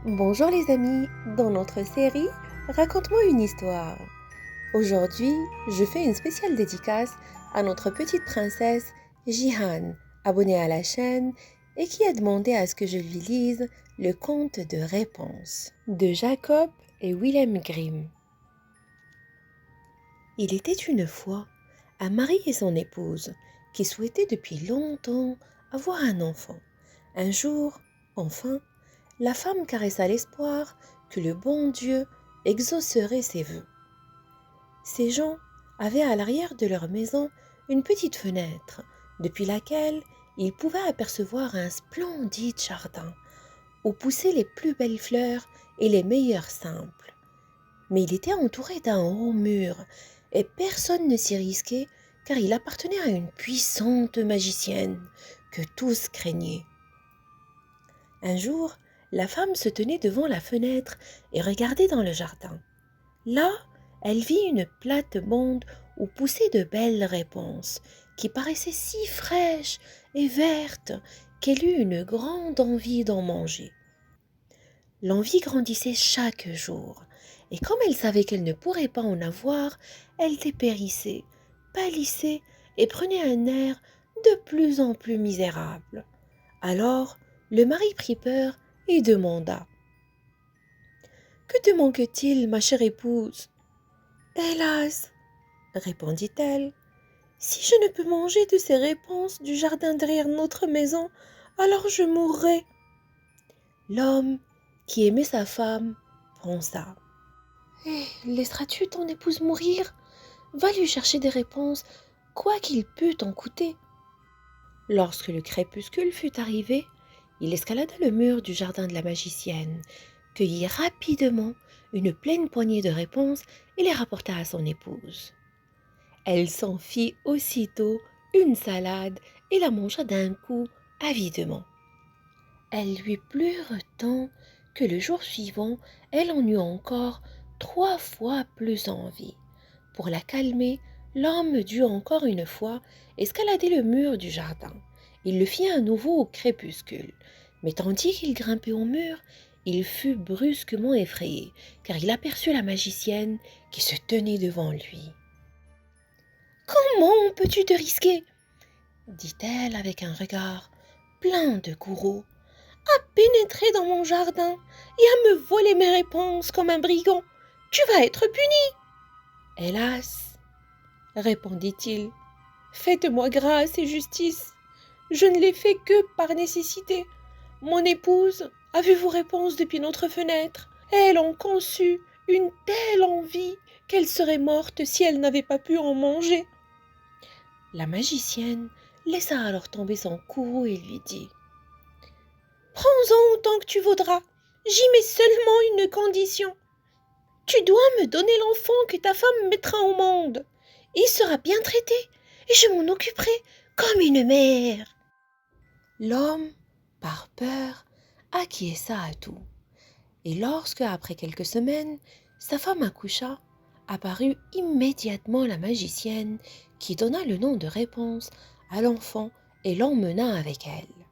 Bonjour les amis, dans notre série Raconte-moi une histoire. Aujourd'hui, je fais une spéciale dédicace à notre petite princesse Jihan, abonnée à la chaîne et qui a demandé à ce que je lui lise le conte de Réponse de Jacob et Wilhelm Grimm. Il était une fois un mari et son épouse qui souhaitaient depuis longtemps avoir un enfant. Un jour, enfin, la femme caressa l'espoir que le bon Dieu exaucerait ses vœux. Ces gens avaient à l'arrière de leur maison une petite fenêtre depuis laquelle ils pouvaient apercevoir un splendide jardin où poussaient les plus belles fleurs et les meilleurs simples. Mais il était entouré d'un haut mur et personne ne s'y risquait car il appartenait à une puissante magicienne que tous craignaient. Un jour, la femme se tenait devant la fenêtre et regardait dans le jardin. Là, elle vit une plate-bande où poussaient de belles réponses, qui paraissaient si fraîches et vertes qu'elle eut une grande envie d'en manger. L'envie grandissait chaque jour, et comme elle savait qu'elle ne pourrait pas en avoir, elle dépérissait, pâlissait et prenait un air de plus en plus misérable. Alors, le mari prit peur et demanda: Que te manque-t-il, ma chère épouse? Hélas, répondit-elle, si je ne peux manger de ces réponses du jardin derrière notre maison, alors je mourrai. L'homme, qui aimait sa femme, pensa: Laisseras-tu ton épouse mourir? Va lui chercher des réponses, quoi qu'il pût t'en coûter. Lorsque le crépuscule fut arrivé, il escalada le mur du jardin de la magicienne, cueillit rapidement une pleine poignée de réponses et les rapporta à son épouse. Elle s'en fit aussitôt une salade et la mangea d'un coup avidement. Elle lui plurent tant que le jour suivant, elle en eut encore 3 fois plus envie. Pour la calmer, l'homme dut encore une fois escalader le mur du jardin. Il le fit à nouveau au crépuscule, mais tandis qu'il grimpait au mur, il fut brusquement effrayé, car il aperçut la magicienne qui se tenait devant lui. Comment peux-tu te risquer? Dit-elle avec un regard plein de courroux, à pénétrer dans mon jardin et à me voler mes réponses comme un brigand. Tu vas être puni. Hélas, répondit-il, faites-moi grâce et justice. Je ne l'ai fait que par nécessité. Mon épouse a vu vos réponses depuis notre fenêtre. Elle en conçut une telle envie qu'elle serait morte si elle n'avait pas pu en manger. La magicienne laissa alors tomber son courroux et lui dit: Prends-en autant que tu voudras. J'y mets seulement une condition. Tu dois me donner l'enfant que ta femme mettra au monde. Il sera bien traité et je m'en occuperai comme une mère. L'homme, par peur, acquiesça à tout. Et lorsque, après quelques semaines, sa femme accoucha, apparut immédiatement la magicienne qui donna le nom de Réponse à l'enfant et l'emmena avec elle.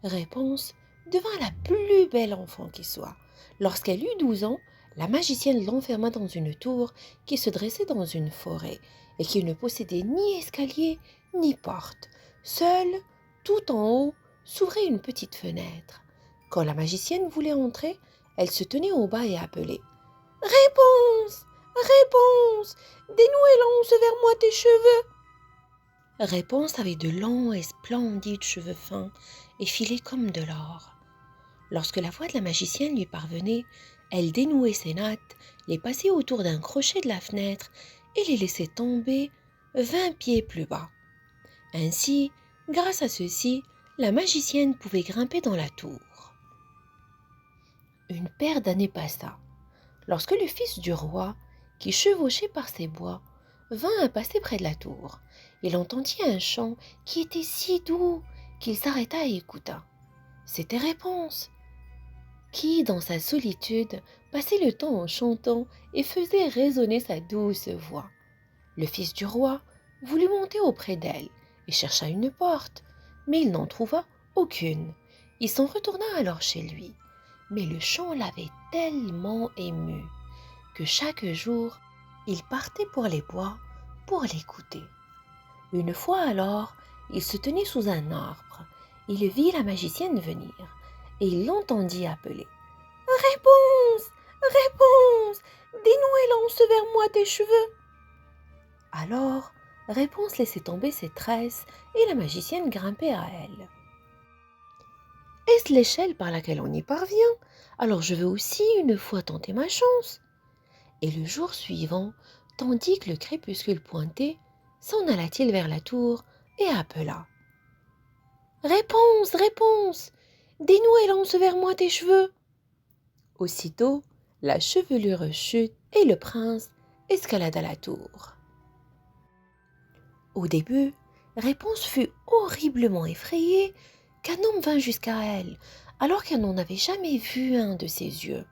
Réponse devint la plus belle enfant qui soit. Lorsqu'elle eut 12 ans, la magicienne l'enferma dans une tour qui se dressait dans une forêt et qui ne possédait ni escalier ni porte. Seule, tout en haut, s'ouvrait une petite fenêtre. Quand la magicienne voulait entrer, elle se tenait au bas et appelait: Réponse! Réponse! Dénouez l'anse vers moi tes cheveux! Réponse avait de longs et splendides cheveux fins et filés comme de l'or. Lorsque la voix de la magicienne lui parvenait, elle dénouait ses nattes, les passait autour d'un crochet de la fenêtre et les laissait tomber 20 pieds plus bas. Ainsi, grâce à ceci, la magicienne pouvait grimper dans la tour. Une paire d'années passa, lorsque le fils du roi, qui chevauchait par ses bois, vint à passer près de la tour. Il entendit un chant qui était si doux qu'il s'arrêta et écouta. C'était Réponse, qui, dans sa solitude, passait le temps en chantant et faisait résonner sa douce voix. Le fils du roi voulut monter auprès d'elle et chercha une porte, mais il n'en trouva aucune. Il s'en retourna alors chez lui. mais le chant l'avait tellement ému que chaque jour, il partait pour les bois pour l'écouter. Une fois alors, il se tenait sous un arbre. Il vit la magicienne venir et il l'entendit appeler. Réponse! Réponse! Dis-nous et lance vers moi tes cheveux. Alors, Réponse laissait tomber ses tresses et la magicienne grimpait à elle. Est-ce l'échelle par laquelle on y parvient? Alors je veux aussi une fois tenter ma chance. Et le jour suivant, tandis que le crépuscule pointait, s'en alla-t-il vers la tour et appela. Réponse, réponse! Dis-nous et lance vers moi tes cheveux. Aussitôt, la chevelure chute et le prince escalada la tour. Au début, Réponse fut horriblement effrayée qu'un homme vint jusqu'à elle, alors qu'elle n'en avait jamais vu un de ses yeux.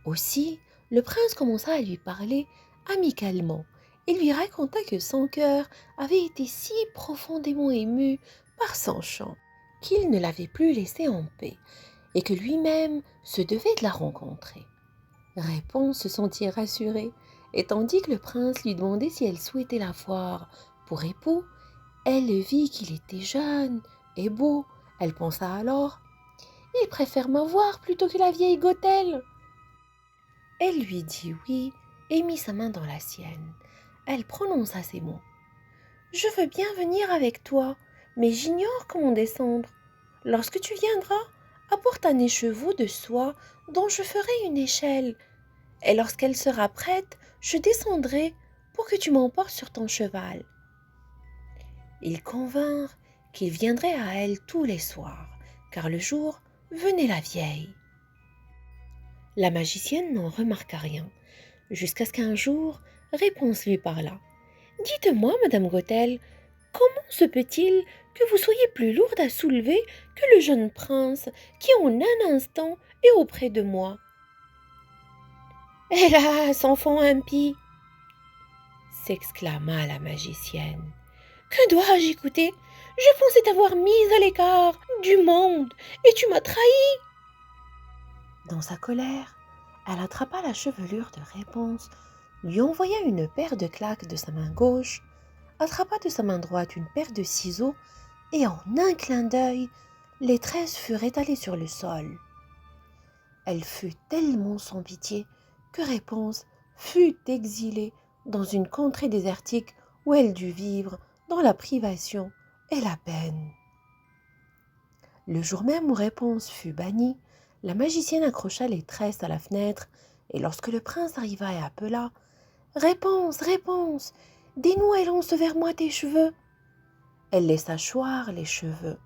Aussi, le prince commença à lui parler amicalement et lui raconta que son cœur avait été si profondément ému par son chant qu'il ne l'avait plus laissée en paix et que lui-même se devait de la rencontrer. Réponse se sentit rassurée, et tandis que le prince lui demandait si elle souhaitait la voir pour époux, elle vit qu'il était jeune et beau. Elle pensa alors « Il préfère me voir plutôt que la vieille Gothelle !» Elle lui dit oui et mit sa main dans la sienne. Elle prononça ces mots. « Je veux bien venir avec toi, mais j'ignore comment descendre. Lorsque tu viendras, apporte un écheveau de soie dont je ferai une échelle. Et lorsqu'elle sera prête, je descendrai pour que tu m'emportes sur ton cheval. » Ils convinrent qu'il viendrait à elle tous les soirs, car le jour venait la vieille. La magicienne n'en remarqua rien, jusqu'à ce qu'un jour, Réponse lui parla. « Dites-moi, Madame Gothelle, comment se peut-il que vous soyez plus lourde à soulever que le jeune prince qui en un instant est auprès de moi ?» « Hélas, enfant impie !» s'exclama la magicienne. « Que dois-je écouter? Je pensais t'avoir mise à l'écart du monde et tu m'as trahi. » Dans sa colère, elle attrapa la chevelure de Réponse, lui envoya une paire de claques de sa main gauche, attrapa de sa main droite une paire de ciseaux et en un clin d'œil, les tresses furent étalées sur le sol. Elle fut tellement sans pitié que Réponse fut exilée dans une contrée désertique où elle dut vivre dans la privation et la peine. Le jour même où Réponse fut bannie, la magicienne accrocha les tresses à la fenêtre et lorsque le prince arriva et appela « Réponse, Réponse, dénoue et lance vers moi tes cheveux !» Elle laissa choir les cheveux.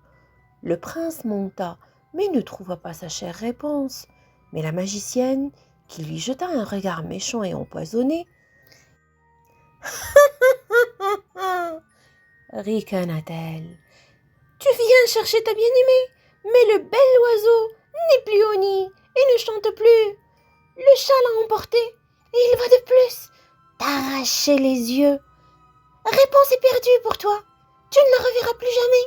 Le prince monta mais ne trouva pas sa chère Réponse. Mais la magicienne, qui lui jeta un regard méchant et empoisonné, ricana-t-elle. « Tu viens chercher ta bien-aimée, mais le bel oiseau n'est plus au nid et ne chante plus. Le chat l'a emporté et il va de plus t'arracher les yeux. Réponse est perdue pour toi, tu ne la reverras plus jamais. »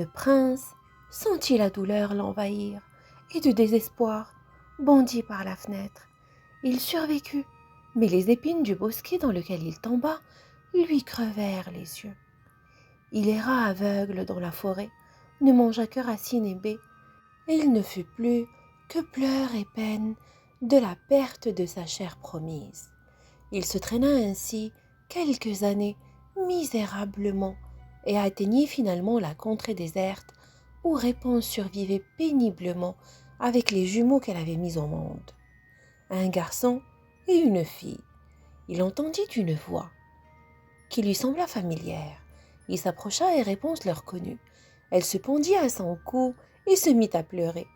Le prince sentit la douleur l'envahir et de désespoir bondit par la fenêtre. Il survécut, mais les épines du bosquet dans lequel il tomba lui crevèrent les yeux. Il erra aveugle dans la forêt, ne mangea que racines et baies, et il ne fut plus que pleurs et peines de la perte de sa chair promise. Il se traîna ainsi quelques années misérablement et atteignit finalement la contrée déserte où Réponse survivait péniblement avec les jumeaux qu'elle avait mis au monde. Un garçon et une fille. Il entendit une voix qui lui sembla familière. Il s'approcha et Réponse le reconnut. Elle se pendit à son cou et se mit à pleurer.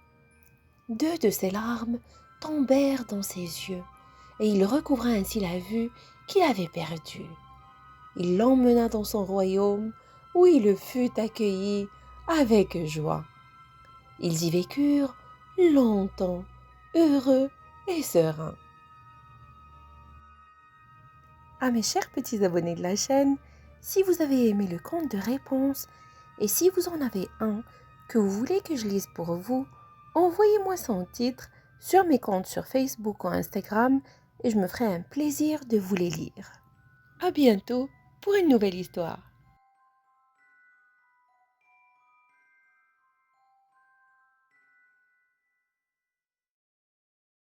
2 de ses larmes tombèrent dans ses yeux et il recouvra ainsi la vue qu'il avait perdue. Il l'emmena dans son royaume où il fut accueilli avec joie. Ils y vécurent longtemps, heureux et sereins. À mes chers petits abonnés de la chaîne, si vous avez aimé le conte de Réponse et si vous en avez un que vous voulez que je lise pour vous, Envoyez-moi son titre sur mes comptes sur Facebook ou Instagram et je me ferai un plaisir de vous les lire. À bientôt pour une nouvelle histoire.